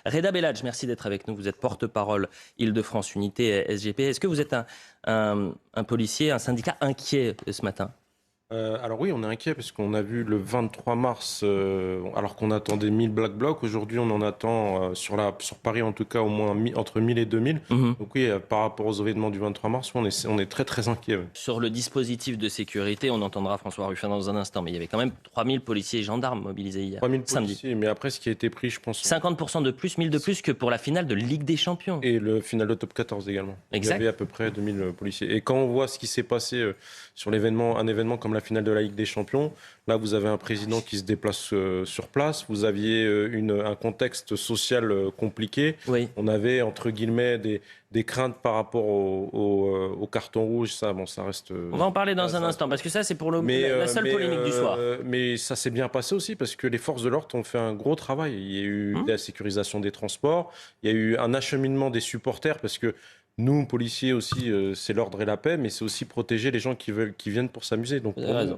Reda Belladj, merci d'être avec nous. Vous êtes porte-parole Île-de-France Unité SGP. Est-ce que vous êtes un policier, un syndicat inquiet ce matin ? Alors oui, on est inquiet parce qu'on a vu le 23 mars, alors qu'on attendait 1000 Black Blocs, aujourd'hui on en attend sur Paris en tout cas au moins entre 1000 et 2000. Donc oui, par rapport aux événements du 23 mars, on est très très inquiet. Ouais. Sur le dispositif de sécurité, on entendra François Ruffin dans un instant, mais il y avait quand même 3000 policiers et gendarmes mobilisés hier, 3000 samedi. policiers, mais après ce qui a été pris, je pense... 50% de plus, 1000 de plus que pour la finale de Ligue des Champions. Et le final de top 14 également. Exact. Il y avait à peu près 2000 policiers. Et quand on voit ce qui s'est passé sur un événement comme la finale de la Ligue des Champions, là vous avez un président qui se déplace sur place, vous aviez un contexte social compliqué, oui. On avait entre guillemets des craintes par rapport au carton rouge, ça reste... On va en parler dans un instant, parce que ça c'est pour la seule polémique du soir. Mais ça s'est bien passé aussi, parce que les forces de l'ordre ont fait un gros travail. Il y a eu la sécurisation des transports, il y a eu un acheminement des supporters, parce que nous, policiers aussi, c'est l'ordre et la paix, mais c'est aussi protéger les gens qui viennent pour s'amuser. Donc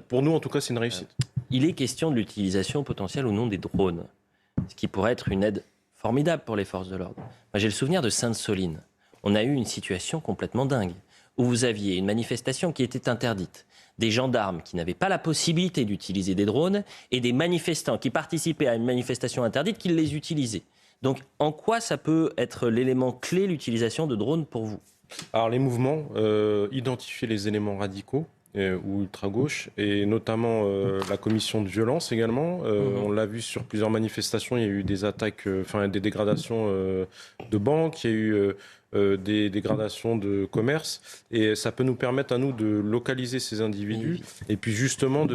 pour nous, en tout cas, c'est une réussite. Il est question de l'utilisation potentielle ou non des drones, ce qui pourrait être une aide formidable pour les forces de l'ordre. Moi, j'ai le souvenir de Sainte-Soline. On a eu une situation complètement dingue, où vous aviez une manifestation qui était interdite, des gendarmes qui n'avaient pas la possibilité d'utiliser des drones, et des manifestants qui participaient à une manifestation interdite qui les utilisaient. Donc, en quoi ça peut être l'élément clé, l'utilisation de drones pour vous ? Alors, les mouvements, identifier les éléments radicaux ou ultra-gauche, et notamment la commission de violence également. On l'a vu sur plusieurs manifestations, il y a eu des attaques, des dégradations de banques, il y a eu des dégradations de commerce, et ça peut nous permettre à nous de localiser ces individus, et puis justement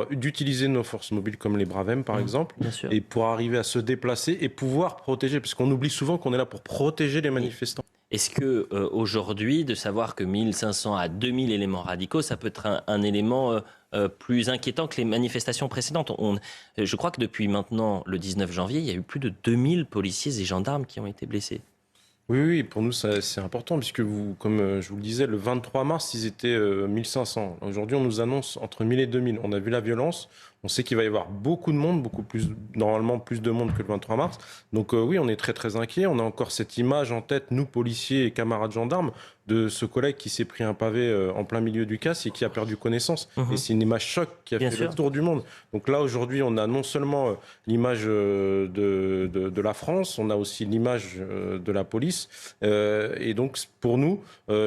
d'utiliser nos forces mobiles comme les Bravem par exemple, et pour arriver à se déplacer et pouvoir protéger, parce qu'on oublie souvent qu'on est là pour protéger les manifestants. Est-ce que aujourd'hui, de savoir que 1500 à 2000 éléments radicaux, ça peut être un élément plus inquiétant que les manifestations précédentes ? Je crois que depuis maintenant le 19 janvier, il y a eu plus de 2000 policiers et gendarmes qui ont été blessés. Oui, pour nous, c'est important, puisque comme je vous le disais, le 23 mars, ils étaient 1500. Aujourd'hui, on nous annonce entre 1000 et 2000. On a vu la violence. On sait qu'il va y avoir beaucoup de monde, normalement plus de monde que le 23 mars. Donc oui, on est très très inquiets. On a encore cette image en tête, nous policiers et camarades gendarmes, de ce collègue qui s'est pris un pavé en plein milieu du casse et qui a perdu connaissance. Et c'est une image choc qui a fait le tour du monde. Donc là, aujourd'hui, on a non seulement l'image de la France, on a aussi l'image de la police. Et donc, pour nous,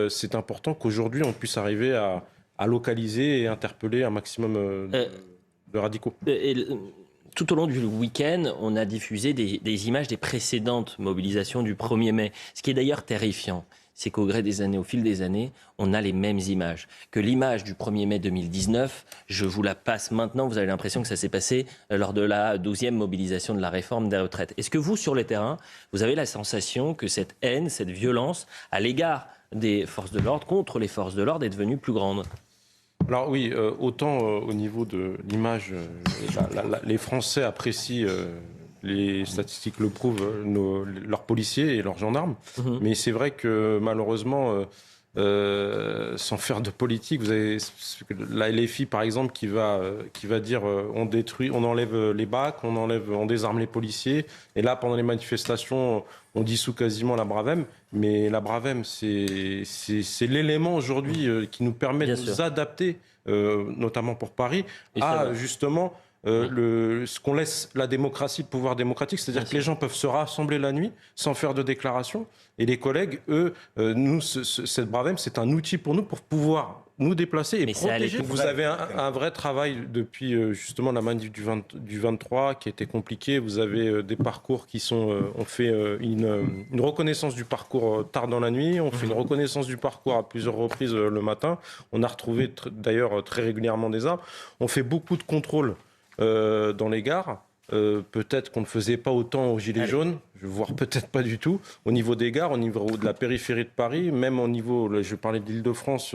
c'est important qu'aujourd'hui, on puisse arriver à localiser et interpeller un maximum de radicaux. Tout au long du week-end, on a diffusé des images des précédentes mobilisations du 1er mai. Ce qui est d'ailleurs terrifiant, c'est qu'au gré des années, au fil des années, on a les mêmes images. Que l'image du 1er mai 2019, je vous la passe maintenant, vous avez l'impression que ça s'est passé lors de la 12e mobilisation de la réforme des retraites. Est-ce que vous, sur le terrain, vous avez la sensation que cette haine, cette violence à l'égard des forces de l'ordre, contre les forces de l'ordre, est devenue plus grande ? Alors oui, autant au niveau de l'image, les Français apprécient, les statistiques le prouvent, leurs policiers et leurs gendarmes. Mais c'est vrai que malheureusement, sans faire de politique, vous avez la LFI par exemple qui va dire on enlève les bacs, on désarme les policiers. Et là, pendant les manifestations, on dissout quasiment la Bravem. Mais la Bravem, c'est l'élément aujourd'hui qui nous permet de nous adapter, notamment pour Paris, à justement ce qu'on laisse la démocratie, le pouvoir démocratique. C'est-à-dire que les gens peuvent se rassembler la nuit sans faire de déclaration. Et les collègues, eux, cette Bravem, c'est un outil pour nous pour pouvoir nous déplacer et protéger. Vous avez un vrai travail depuis justement la manif du 23 qui était compliqué. Vous avez des parcours qui on fait une reconnaissance du parcours tard dans la nuit. On fait une reconnaissance du parcours à plusieurs reprises le matin. On a retrouvé d'ailleurs très régulièrement des armes. On fait beaucoup de contrôles dans les gares. Peut-être qu'on ne faisait pas autant aux Gilets jaunes, voire peut-être pas du tout, au niveau des gares, au niveau de la périphérie de Paris, même au niveau, je parlais de l'Île-de-France,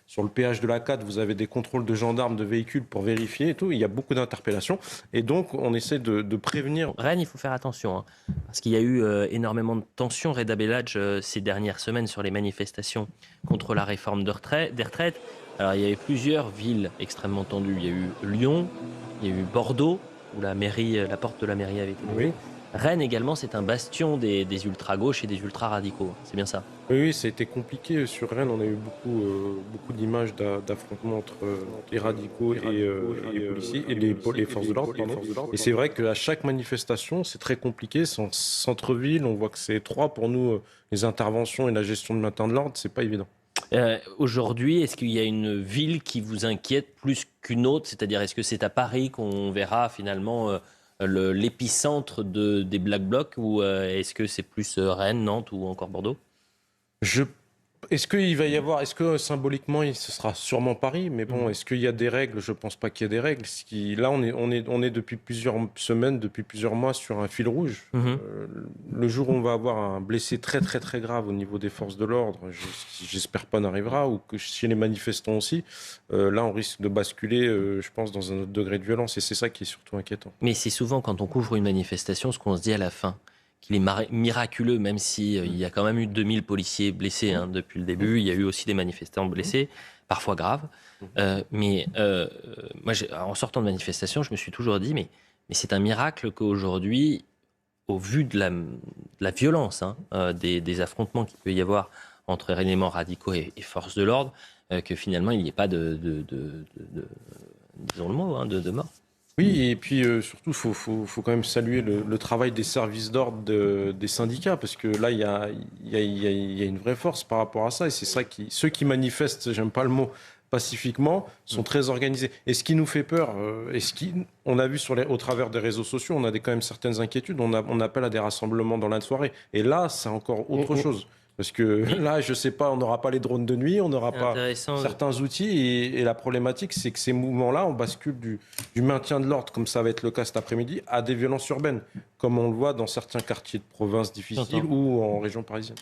sur le péage de la 4, vous avez des contrôles de gendarmes, de véhicules pour vérifier et tout, il y a beaucoup d'interpellations, et donc on essaie de prévenir. Rennes, il faut faire attention, parce qu'il y a eu énormément de tensions, Reda Belladj, ces dernières semaines sur les manifestations contre la réforme des retraites. Alors il y avait plusieurs villes extrêmement tendues, il y a eu Lyon, il y a eu Bordeaux, où la porte de la mairie avait été levée. Rennes également, c'est un bastion des ultra-gauches et des ultra-radicaux. C'est bien ça? Oui, ça a été compliqué sur Rennes. On a eu beaucoup d'images d'affrontements entre les radicaux et les policiers et les forces de l'ordre. Pardon. Et c'est vrai qu'à chaque manifestation, c'est très compliqué. C'est en centre-ville. On voit que c'est étroit pour nous. Les interventions et la gestion de maintien de l'ordre, c'est pas évident. Aujourd'hui, est-ce qu'il y a une ville qui vous inquiète plus qu'une autre? C'est-à-dire, est-ce que c'est à Paris qu'on verra finalement l'épicentre des Black Blocs ou est-ce que c'est plus Rennes, Nantes ou encore Bordeaux? Est-ce qu'il va y avoir, est-ce que symboliquement, ce sera sûrement Paris, mais bon, est-ce qu'il y a des règles? Je pense pas qu'il y ait des règles. Là, on est depuis plusieurs semaines, depuis plusieurs mois sur un fil rouge. Le jour où on va avoir un blessé très très très grave au niveau des forces de l'ordre, j'espère pas n'arrivera, ou que chez les manifestants aussi, là, on risque de basculer, je pense, dans un autre degré de violence, et c'est ça qui est surtout inquiétant. Mais c'est souvent quand on couvre une manifestation, ce qu'on se dit à la fin, qu'il est miraculeux, même si il y a quand même eu 2000 policiers blessés depuis le début. Il y a eu aussi des manifestants blessés, parfois graves. Moi, en sortant de manifestation, je me suis toujours dit, mais c'est un miracle qu'aujourd'hui, au vu de la violence des affrontements qu'il peut y avoir entre éléments radicaux et forces de l'ordre, que finalement, il n'y ait pas disons le mot, de mort. Oui, et puis surtout, faut quand même saluer le travail des services d'ordre des syndicats, parce que là, il y a une vraie force par rapport à ça, et c'est ça ceux qui manifestent, j'aime pas le mot, pacifiquement, sont très organisés. Et ce qui nous fait peur, on a vu au travers des réseaux sociaux, on a quand même certaines inquiétudes, on appelle à des rassemblements dans la soirée, et là, c'est encore autre chose. Parce que là, je sais pas, on n'aura pas les drones de nuit, on n'aura pas certains outils. Et la problématique, c'est que ces mouvements-là, on bascule du maintien de l'ordre, comme ça va être le cas cet après-midi, à des violences urbaines, comme on le voit dans certains quartiers de province difficiles ou en région parisienne.